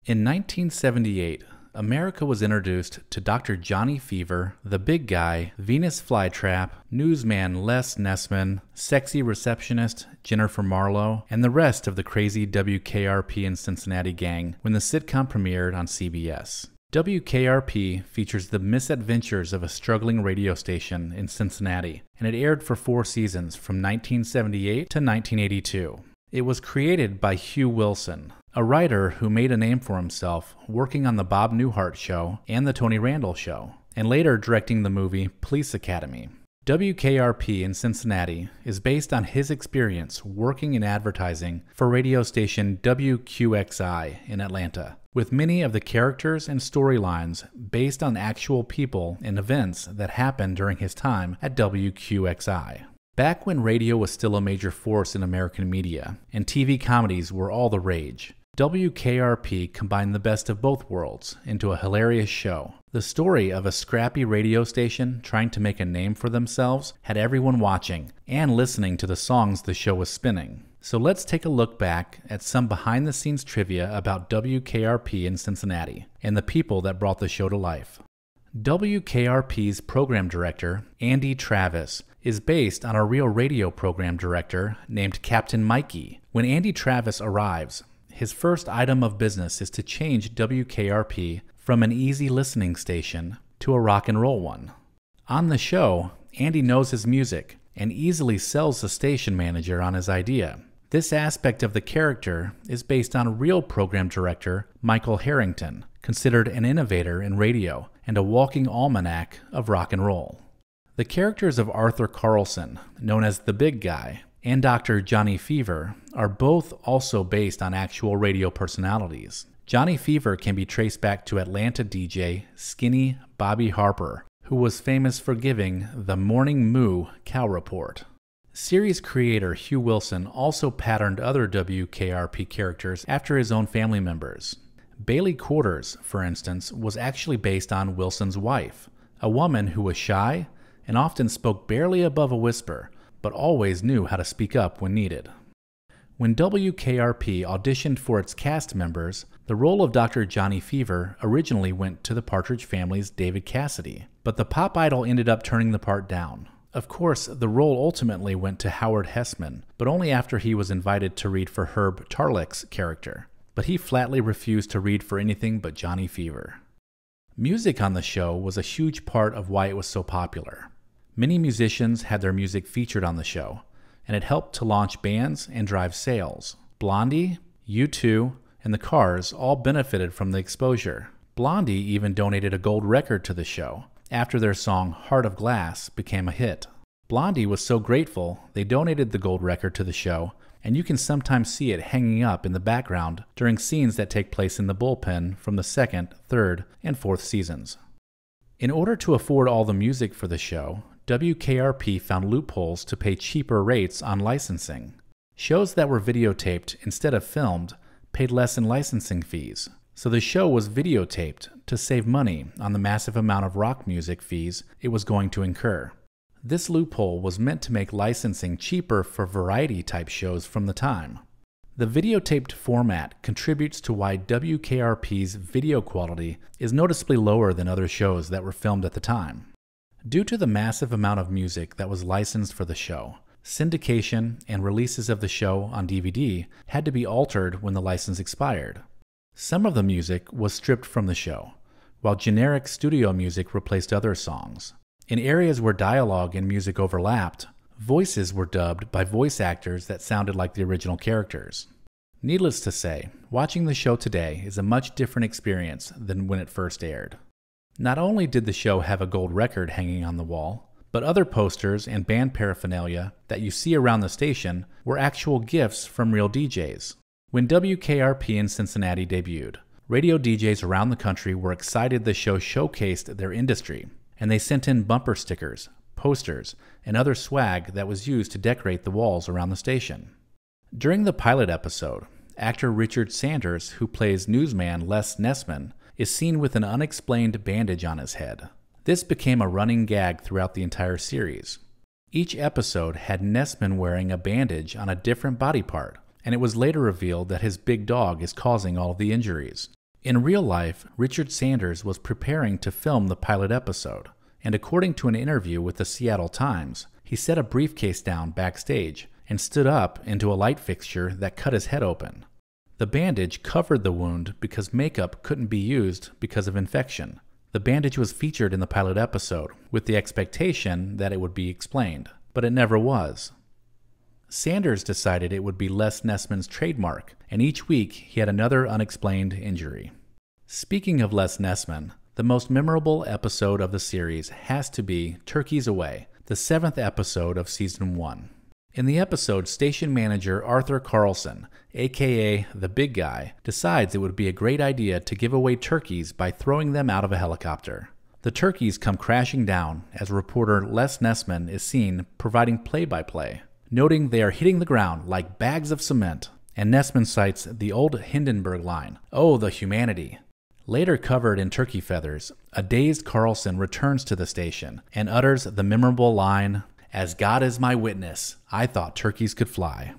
In 1978, America was introduced to Dr. Johnny Fever, the Big Guy, Venus Flytrap, newsman Les Nessman, sexy receptionist Jennifer Marlowe, and the rest of the crazy WKRP in Cincinnati gang when the sitcom premiered on CBS. WKRP features the misadventures of a struggling radio station in Cincinnati, and it aired for 4 seasons from 1978 to 1982. It was created by Hugh Wilson, a writer who made a name for himself working on the Bob Newhart Show and the Tony Randall Show, and later directing the movie Police Academy. WKRP in Cincinnati is based on his experience working in advertising for radio station WQXI in Atlanta, with many of the characters and storylines based on actual people and events that happened during his time at WQXI. Back when radio was still a major force in American media and TV comedies were all the rage, WKRP combined the best of both worlds into a hilarious show. The story of a scrappy radio station trying to make a name for themselves had everyone watching and listening to the songs the show was spinning. So let's take a look back at some behind-the-scenes trivia about WKRP in Cincinnati and the people that brought the show to life. WKRP's program director, Andy Travis, is based on a real radio program director named Captain Mikey. When Andy Travis arrives, his first item of business is to change WKRP from an easy listening station to a rock and roll one. On the show, Andy knows his music and easily sells the station manager on his idea. This aspect of the character is based on real program director Michael Harrington, considered an innovator in radio and a walking almanac of rock and roll. The characters of Arthur Carlson, known as the Big Guy, and Dr. Johnny Fever are both also based on actual radio personalities. Johnny Fever can be traced back to Atlanta DJ Skinny Bobby Harper, who was famous for giving the Morning Moo cow report. Series creator Hugh Wilson also patterned other WKRP characters after his own family members. Bailey Quarters, for instance, was actually based on Wilson's wife, a woman who was shy and often spoke barely above a whisper, but always knew how to speak up when needed. When WKRP auditioned for its cast members, the role of Dr. Johnny Fever originally went to the Partridge Family's David Cassidy, but the pop idol ended up turning the part down. Of course, the role ultimately went to Howard Hessman, but only after he was invited to read for Herb Tarlick's character. But he flatly refused to read for anything but Johnny Fever. Music on the show was a huge part of why it was so popular. Many musicians had their music featured on the show, and it helped to launch bands and drive sales. Blondie, U2, and the Cars all benefited from the exposure. Blondie even donated a gold record to the show after their song Heart of Glass became a hit. Blondie was so grateful they donated the gold record to the show, and you can sometimes see it hanging up in the background during scenes that take place in the bullpen from the 2nd, 3rd, and 4th seasons. In order to afford all the music for the show, WKRP found loopholes to pay cheaper rates on licensing. Shows that were videotaped instead of filmed paid less in licensing fees, so the show was videotaped to save money on the massive amount of rock music fees it was going to incur. This loophole was meant to make licensing cheaper for variety-type shows from the time. The videotaped format contributes to why WKRP's video quality is noticeably lower than other shows that were filmed at the time. Due to the massive amount of music that was licensed for the show, syndication and releases of the show on DVD had to be altered when the license expired. Some of the music was stripped from the show, while generic studio music replaced other songs. In areas where dialogue and music overlapped, voices were dubbed by voice actors that sounded like the original characters. Needless to say, watching the show today is a much different experience than when it first aired. Not only did the show have a gold record hanging on the wall, but other posters and band paraphernalia that you see around the station were actual gifts from real DJs. When WKRP in Cincinnati debuted, radio DJs around the country were excited the show showcased their industry, and they sent in bumper stickers, posters, and other swag that was used to decorate the walls around the station. During the pilot episode, actor Richard Sanders, who plays newsman Les Nessman, is seen with an unexplained bandage on his head. This became a running gag throughout the entire series. Each episode had Nessman wearing a bandage on a different body part, and it was later revealed that his big dog is causing all of the injuries. In real life, Richard Sanders was preparing to film the pilot episode, and according to an interview with the Seattle Times, he set a briefcase down backstage and stood up into a light fixture that cut his head open. The bandage covered the wound because makeup couldn't be used because of infection. The bandage was featured in the pilot episode with the expectation that it would be explained, but it never was. Sanders decided it would be Les Nessman's trademark, and each week he had another unexplained injury. Speaking of Les Nessman, the most memorable episode of the series has to be Turkeys Away, the 7th episode of Season 1. In the episode, station manager Arthur Carlson, aka the Big Guy, decides it would be a great idea to give away turkeys by throwing them out of a helicopter. The turkeys come crashing down as reporter Les Nessman is seen providing play-by-play, noting they are hitting the ground like bags of cement, and Nessman cites the old Hindenburg line, "Oh, the humanity." Later covered in turkey feathers, a dazed Carlson returns to the station and utters the memorable line, "As God is my witness, I thought turkeys could fly."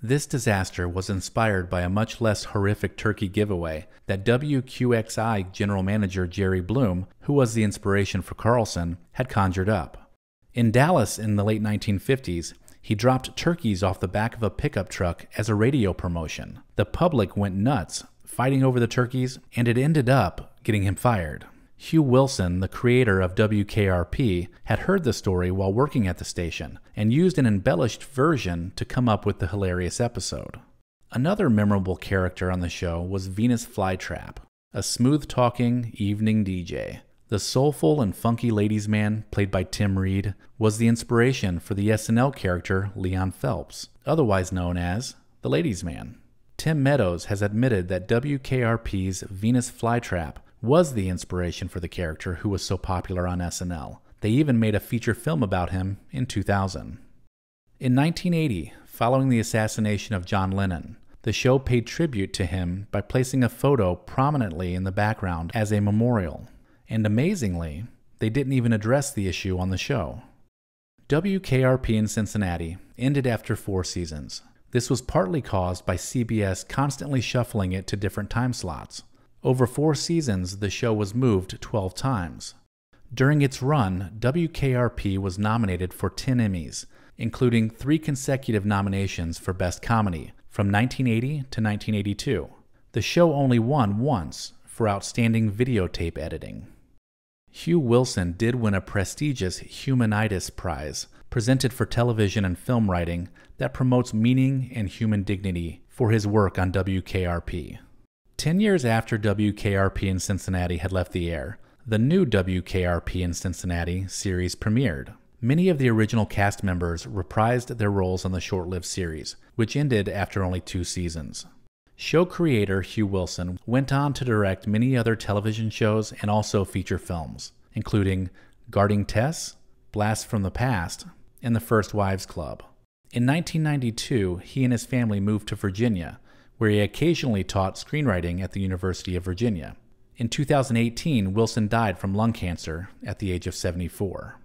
This disaster was inspired by a much less horrific turkey giveaway that WQXI General Manager Jerry Bloom, who was the inspiration for Carlson, had conjured up. In Dallas in the late 1950s, he dropped turkeys off the back of a pickup truck as a radio promotion. The public went nuts, fighting over the turkeys, and it ended up getting him fired. Hugh Wilson, the creator of WKRP, had heard the story while working at the station and used an embellished version to come up with the hilarious episode. Another memorable character on the show was Venus Flytrap, a smooth-talking evening DJ. The soulful and funky ladies' man, played by Tim Reed, was the inspiration for the SNL character Leon Phelps, otherwise known as the Ladies' Man. Tim Meadows has admitted that WKRP's Venus Flytrap was the inspiration for the character who was so popular on SNL. They even made a feature film about him in 2000. In 1980, following the assassination of John Lennon, the show paid tribute to him by placing a photo prominently in the background as a memorial. And amazingly, they didn't even address the issue on the show. WKRP in Cincinnati ended after 4 seasons. This was partly caused by CBS constantly shuffling it to different time slots. Over 4 seasons, the show was moved 12 times. During its run, WKRP was nominated for 10 Emmys, including 3 consecutive nominations for Best Comedy from 1980 to 1982. The show only won once for Outstanding Videotape Editing. Hugh Wilson did win a prestigious Humanitas Prize, presented for television and film writing that promotes meaning and human dignity, for his work on WKRP. 10 years after WKRP in Cincinnati had left the air, the new WKRP in Cincinnati series premiered. Many of the original cast members reprised their roles on the short-lived series, which ended after only 2 seasons. Show creator Hugh Wilson went on to direct many other television shows and also feature films, including Guarding Tess, Blast from the Past, and The First Wives Club. In 1992, he and his family moved to Virginia, where he occasionally taught screenwriting at the University of Virginia. In 2018, Wilson died from lung cancer at the age of 74.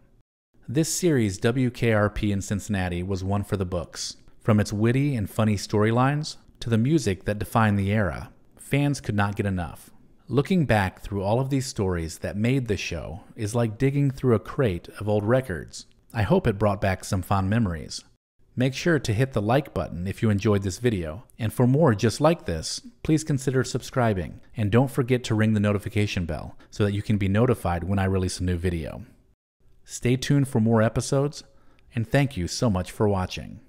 This series, WKRP in Cincinnati, was one for the books. From its witty and funny storylines to the music that defined the era, fans could not get enough. Looking back through all of these stories that made the show is like digging through a crate of old records. I hope it brought back some fond memories. Make sure to hit the like button if you enjoyed this video, and for more just like this, please consider subscribing, and don't forget to ring the notification bell so that you can be notified when I release a new video. Stay tuned for more episodes, and thank you so much for watching.